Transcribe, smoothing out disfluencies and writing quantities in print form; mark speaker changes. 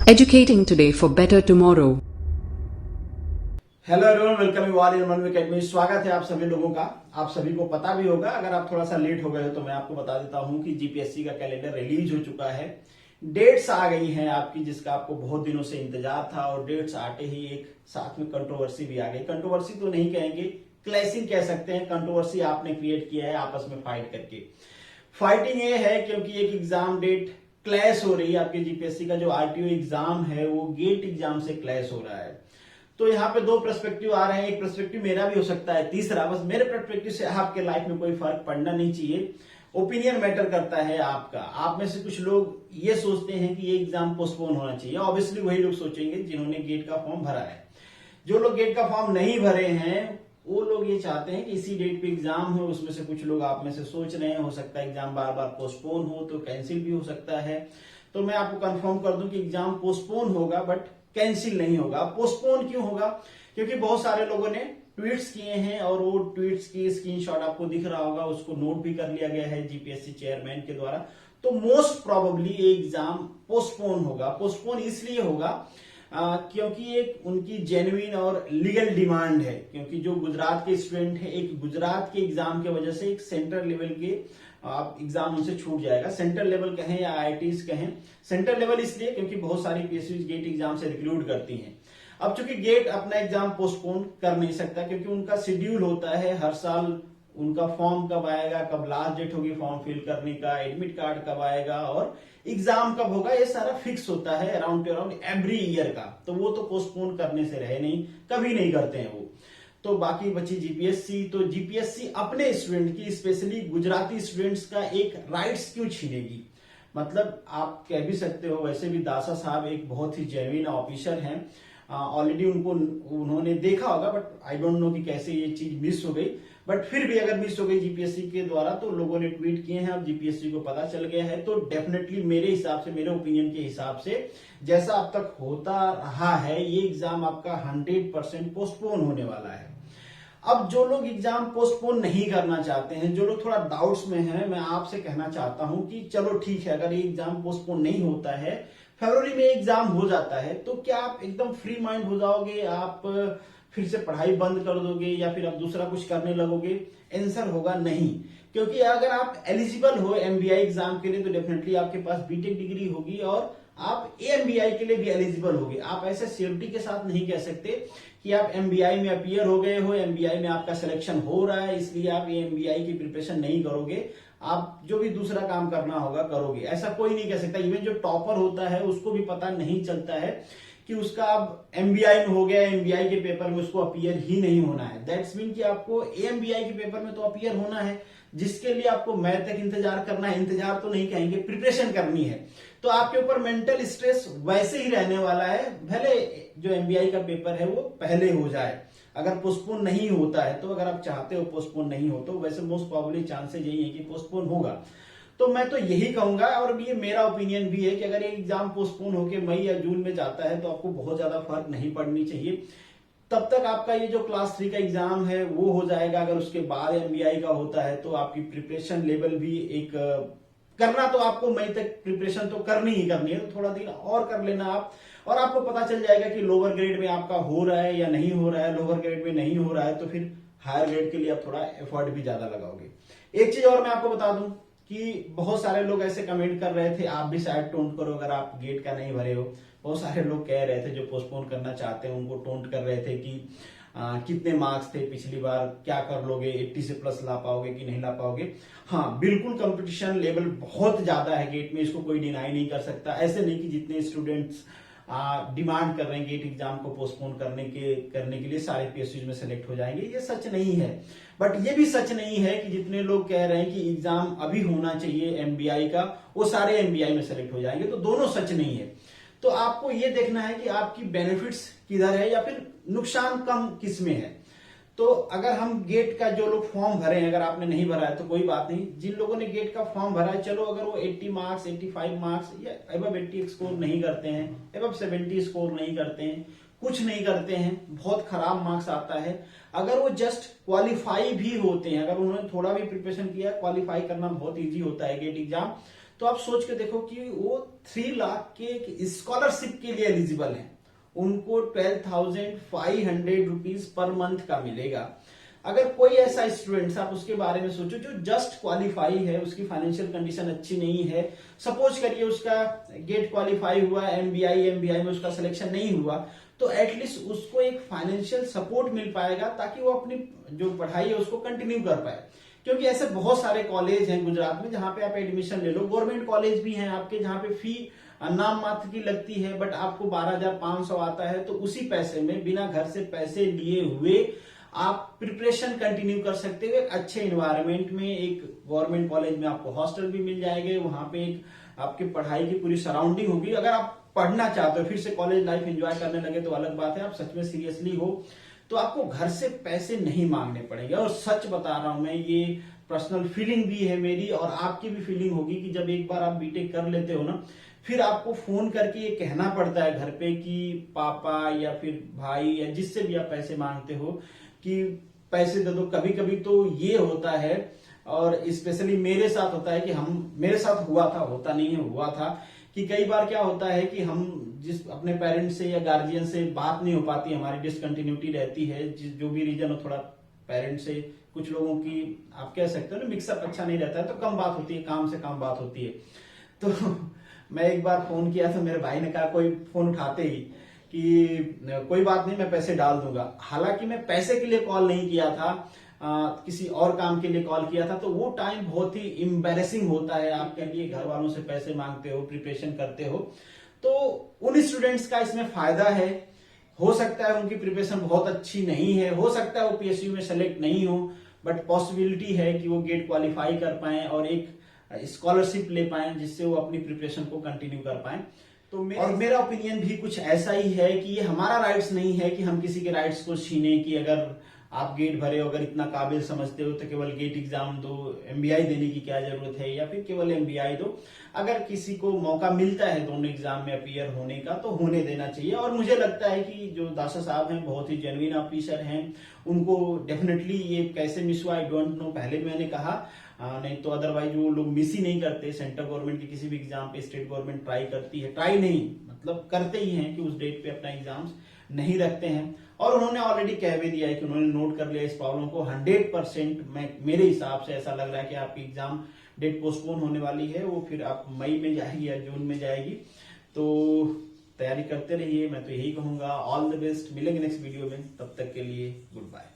Speaker 1: Educating today for better tomorrow.
Speaker 2: Hello everyone, welcome you all in Manvi Academy. स्वागत है आप सभी लोगों का। आप सभी को पता भी होगा, अगर आप थोड़ा सा लेट हो गए हो तो मैं आपको बता देता हूं कि जीपीएससी का कैलेंडर रिलीज हो चुका है। डेट्स आ गई हैं आपकी, जिसका आपको बहुत दिनों से इंतजार था, और डेट्स आते ही एक साथ में कंट्रोवर्सी भी आ गई। कंट्रोवर्सी तो नहीं कहेंगे, क्लैशिंग कह सकते हैं। कंट्रोवर्सी आपने क्रिएट किया है आपस में फाइट करके। फाइटिंग ये है क्योंकि एक एग्जाम डेट क्लैश हो रही है। आपके जीपीएससी का जो आरटीओ एग्जाम है वो गेट एग्जाम से क्लैश हो रहा है। तो यहाँ पे दो पर्सपेक्टिव आ रहे हैं। एक पर्सपेक्टिव मेरा भी हो सकता है, तीसरा बस मेरे पर्सपेक्टिव से आपके लाइफ में कोई फर्क पड़ना नहीं चाहिए। ओपिनियन मैटर करता है आपका। आप में से कुछ लोग ये सोचते हैं कि ये एग्जाम पोस्टपोन होना चाहिए। ऑब्वियसली वही लोग सोचेंगे जिन्होंने गेट का फॉर्म भरा है। जो लोग गेट का फॉर्म नहीं भरे हैं वो लोग ये चाहते हैं कि इसी डेट पे एग्जाम हो। उसमें से कुछ लोग आप में से सोच रहे हैं हो सकता है एग्जाम बार बार पोस्टपोन हो, तो कैंसिल भी हो सकता है। तो मैं आपको कंफर्म कर दूं कि एग्जाम पोस्टपोन होगा, बट कैंसिल नहीं होगा। पोस्टपोन क्यों होगा? क्योंकि बहुत सारे लोगों ने ट्वीट्स किए हैं, और वो ट्वीट्स की स्क्रीनशॉट आपको दिख रहा होगा, उसको नोट भी कर लिया गया है जीपीएससी चेयरमैन के द्वारा। तो मोस्ट प्रोबेबली ये एग्जाम पोस्टपोन होगा। पोस्टपोन इसलिए होगा क्योंकि एक उनकी जेन्युइन और लीगल डिमांड है। क्योंकि जो गुजरात के स्टूडेंट है, एक गुजरात के एग्जाम की वजह से एक सेंट्रल लेवल के आप एग्जाम उनसे छूट जाएगा। सेंट्रल लेवल कहें या आईआईटीज कहें, सेंट्रल लेवल इसलिए क्योंकि बहुत सारी पीएसयू गेट एग्जाम से रिक्रूट करती हैं। अब चूंकि गेट अपना एग्जाम पोस्टपोन कर नहीं सकता, क्योंकि उनका शेड्यूल होता है हर साल। उनका फॉर्म कब आएगा, कब लास्ट डेट होगी फॉर्म फिल करने का, एडमिट कार्ड कब आएगा और एग्जाम कब होगा, ये सारा फिक्स होता है around two around every year का। तो वो तो पोस्टपोन करने से रहे नहीं, कभी नहीं करते हैं वो। तो बाकी बची जीपीएससी। तो जीपीएससी अपने स्टूडेंट की, स्पेशली गुजराती स्टूडेंट्स का एक राइट्स क्यों छीनेगी? मतलब आप कह भी सकते हो, वैसे भी दासा साहब एक बहुत ही जेन्युइन ऑफिसर हैं। ऑलरेडी उन्होंने देखा होगा, बट आई डोंट नो कि कैसे ये चीज मिस हो गई। बट फिर भी अगर मिस हो गई जीपीएससी के द्वारा, तो लोगों ने ट्वीट किए हैं, अब जीपीएससी को पता चल गया है। तो डेफिनेटली मेरे हिसाब से, मेरे ओपिनियन के हिसाब से, जैसा अब तक होता रहा है, ये एग्जाम आपका 100% पोस्टपोन होने वाला है। अब जो लोग एग्जाम पोस्टपोन नहीं करना चाहते हैं, जो लोग थोड़ा डाउट्स में हैं, मैं आपसे कहना चाहता हूं कि चलो ठीक है, अगर ये एग्जाम पोस्टपोन नहीं होता है, फरवरी में एग्जाम हो जाता है, तो क्या आप एकदम फ्री माइंड हो जाओगे? आप फिर से पढ़ाई बंद कर दोगे या फिर आप दूसरा कुछ करने लगोगे? आंसर होगा नहीं। क्योंकि अगर आप एलिजिबल हो एमबीआई एग्जाम के लिए, तो डेफिनेटली आपके पास बीटेक डिग्री होगी और आप एमबीआई के लिए भी एलिजिबल होगे। आप ऐसे श्योरिटी के साथ नहीं कह सकते कि आप एमबीआई में अपीयर हो गए हो, एमबीआई में आपका सिलेक्शन हो रहा है, इसलिए आप एमबीआई की प्रिपरेशन नहीं करोगे। आप जो भी दूसरा काम करना होगा करोगे, ऐसा कोई नहीं कह सकता। इवन जो टॉपर होता है उसको भी पता नहीं चलता है कि उसका अब एमबीआई में हो गया, एमबीआई के पेपर में उसको अपीयर ही नहीं होना है। दैट्स मीन कि आपको एमबीआई के पेपर में तो अपीयर होना है, जिसके लिए आपको मई तक इंतजार करना है। इंतजार तो नहीं कहेंगे, प्रिपरेशन करनी है। तो आपके ऊपर मेंटल स्ट्रेस वैसे ही रहने वाला है, भले जो एमबीआई का पेपर है वो पहले हो जाए। अगर पोस्टपोन नहीं होता है, तो अगर आप चाहते हो पोस्टपोन नहीं हो, तो वैसे मोस्ट प्रोबेबली चांसेस यही है कि पोस्टपोन होगा। तो मैं तो यही कहूंगा, और ये मेरा ओपिनियन भी है, कि अगर ये एग्जाम पोस्टपोन होकर मई या जून में जाता है तो आपको बहुत ज्यादा फर्क नहीं पड़नी चाहिए। तब तक आपका ये जो क्लास 3 का एग्जाम है वो हो जाएगा। अगर उसके बाद एमबीआई का होता है तो आपकी प्रिपरेशन लेवल भी एक करना, तो आपको मई तक प्रिपरेशन तो करनी ही करनी है, तो थोड़ा दिन और कर लेना आप, और आपको पता चल जाएगा कि लोअर ग्रेड में आपका हो रहा है या नहीं हो रहा है। लोअर ग्रेड में नहीं हो रहा है तो फिर हायर ग्रेड के लिए आप थोड़ा एफर्ट भी ज्यादा लगाओगे। एक चीज और मैं आपको बता दूं कि बहुत सारे लोग ऐसे कमेंट कर रहे थे, आप भी शायद टोंट करो अगर आप गेट का नहीं भरे हो। बहुत सारे लोग कह रहे थे जो पोस्टपोन करना चाहते हैं, उनको टोंट कर रहे थे कि कितने मार्क्स थे पिछली बार, क्या कर लोगे, 80 से प्लस ला पाओगे कि नहीं ला पाओगे। हाँ, बिल्कुल कंपटीशन लेवल बहुत ज्यादा है गेट में, इसको कोई डिनाई नहीं कर सकता। ऐसे नहीं कि जितने स्टूडेंट्स डिमांड कर रहे हैं गेट एग्जाम को पोस्टपोन करने के लिए सारे पीएसयू में सेलेक्ट हो जाएंगे, ये सच नहीं है। बट ये भी सच नहीं है कि जितने लोग कह रहे हैं कि एग्जाम अभी होना चाहिए एमबीआई का, वो सारे एमबीआई में सेलेक्ट हो जाएंगे। तो दोनों सच नहीं है। तो आपको ये देखना है कि आपकी बेनिफिट्स किधर है या फिर नुकसान कम किस में है। तो अगर हम गेट का जो लोग फॉर्म भरे हैं, अगर आपने नहीं भरा है तो कोई बात नहीं। जिन लोगों ने गेट का फॉर्म भरा है, चलो अगर वो 80 मार्क्स, 85 मार्क्स या अबव 80 स्कोर नहीं करते हैं, अबव 70 स्कोर नहीं करते हैं, कुछ नहीं करते हैं, बहुत खराब मार्क्स आता है, अगर वो जस्ट क्वालिफाई भी होते हैं, अगर उन्होंने थोड़ा भी प्रिपरेशन किया, क्वालिफाई करना बहुत इजी होता है गेट एग्जाम, तो आप सोच के देखो कि वो 3 लाख के स्कॉलरशिप के लिए एलिजिबल हैं, उनको 12,500 रुपीज पर मंथ का मिलेगा। अगर कोई ऐसा स्टूडेंट, आप उसके बारे में सोचो जो जस्ट क्वालिफाई है, उसकी फाइनेंशियल कंडीशन अच्छी नहीं है, सपोज करिए उसका गेट क्वालिफाई हुआ, एमबीआई में उसका सिलेक्शन नहीं हुआ, तो एटलीस्ट उसको एक फाइनेंशियल सपोर्ट मिल पाएगा ताकि वो अपनी जो पढ़ाई है उसको कंटिन्यू कर पाए। क्योंकि ऐसे बहुत सारे कॉलेज हैं गुजरात में जहां पे आप एडमिशन ले लो, गवर्नमेंट कॉलेज भी हैं आपके जहां पे फी नाम मात्र की लगती है, बट आपको 12,500 आता है, तो उसी पैसे में बिना घर से पैसे लिए हुए आप प्रिपरेशन कंटिन्यू कर सकते हो एक अच्छे इन्वायरमेंट में। एक गवर्नमेंट कॉलेज में आपको हॉस्टल भी मिल जाएंगे, वहां पे एक आपकी पढ़ाई की पूरी सराउंडिंग होगी। अगर आप पढ़ना चाहते हो, फिर से कॉलेज लाइफ एंजॉय करने लगे तो अलग बात है, आप सच में सीरियसली हो तो आपको घर से पैसे नहीं मांगने पड़ेंगे। और सच बता रहा हूं मैं, ये पर्सनल फीलिंग भी है मेरी और आपकी भी फीलिंग होगी कि जब एक बार आप बीटेक कर लेते हो ना, फिर आपको फोन करके ये कहना पड़ता है घर पे कि पापा या फिर भाई या जिससे भी आप पैसे मांगते हो कि पैसे दे दो। कभी कभी तो ये होता है, और स्पेशली मेरे साथ होता है कि मेरे साथ हुआ था, होता नहीं है, हुआ था कि कई बार क्या होता है कि हम जिस अपने पेरेंट्स से या गार्जियन से बात नहीं हो पाती, हमारी डिसकंटिन्यूटी रहती है, जो भी रीजन हो, थोड़ा पेरेंट्स से कुछ लोगों की आप कह सकते हो ना मिक्सअप अच्छा नहीं रहता है, तो कम बात होती है, काम से कम बात होती है। तो मैं एक बार फोन किया तो मेरे भाई ने कहा, कोई फोन उठाते ही, कि कोई बात नहीं मैं पैसे डाल दूंगा। हालांकि मैं पैसे के लिए कॉल नहीं किया था, किसी और काम के लिए कॉल किया था। तो वो टाइम बहुत ही एम्बैरेसिंग होता है आपके लिए, घर वालों से पैसे मांगते हो, प्रिपरेशन करते हो। तो उन स्टूडेंट्स का इसमें फायदा है, हो सकता है उनकी प्रिपरेशन बहुत अच्छी नहीं है, हो सकता है वो पीएसयू में सेलेक्ट नहीं हो, बट पॉसिबिलिटी है कि वो गेट क्वालिफाई कर पाए और एक स्कॉलरशिप ले पाए जिससे वो अपनी प्रिपरेशन को कंटिन्यू कर पाए। तो मेरा ओपिनियन भी कुछ ऐसा ही है कि ये हमारा राइट्स नहीं है कि हम किसी के राइट्स को छीने, कि अगर आप गेट भरे हो, अगर इतना काबिल समझते हो तो केवल गेट एग्जाम दो, एमबीआई देने की क्या जरूरत है, या फिर केवल एमबीआई दो। अगर किसी को मौका मिलता है दोनों एग्जाम में अपीयर होने का तो होने देना चाहिए। और मुझे लगता है कि जो दासा साहब हैं बहुत ही जेन्युइन ऑफिसर हैं, उनको डेफिनेटली ये कैसे मिस हुआ आई डोंट नो, पहले भी मैंने कहा, नहीं तो अदरवाइज वो लोग मिस ही नहीं करते। सेंट्रल गवर्नमेंट के किसी भी एग्जाम पे स्टेट गवर्नमेंट ट्राई करती है, ट्राई नहीं मतलब करते ही हैं कि उस डेट पे अपना एग्जाम्स नहीं रखते हैं। और उन्होंने ऑलरेडी कह भी दिया है कि उन्होंने नोट कर लिया इस प्रॉब्लम को 100%। मेरे हिसाब से ऐसा लग रहा है कि आपकी एग्जाम डेट पोस्टपोन होने वाली है, वो फिर आप मई में जाएगी या जून में जाएगी। तो तैयारी करते रहिए, मैं तो यही कहूंगा। ऑल द बेस्ट, मिलेंगे नेक्स्ट वीडियो में, तब तक के लिए गुड बाय।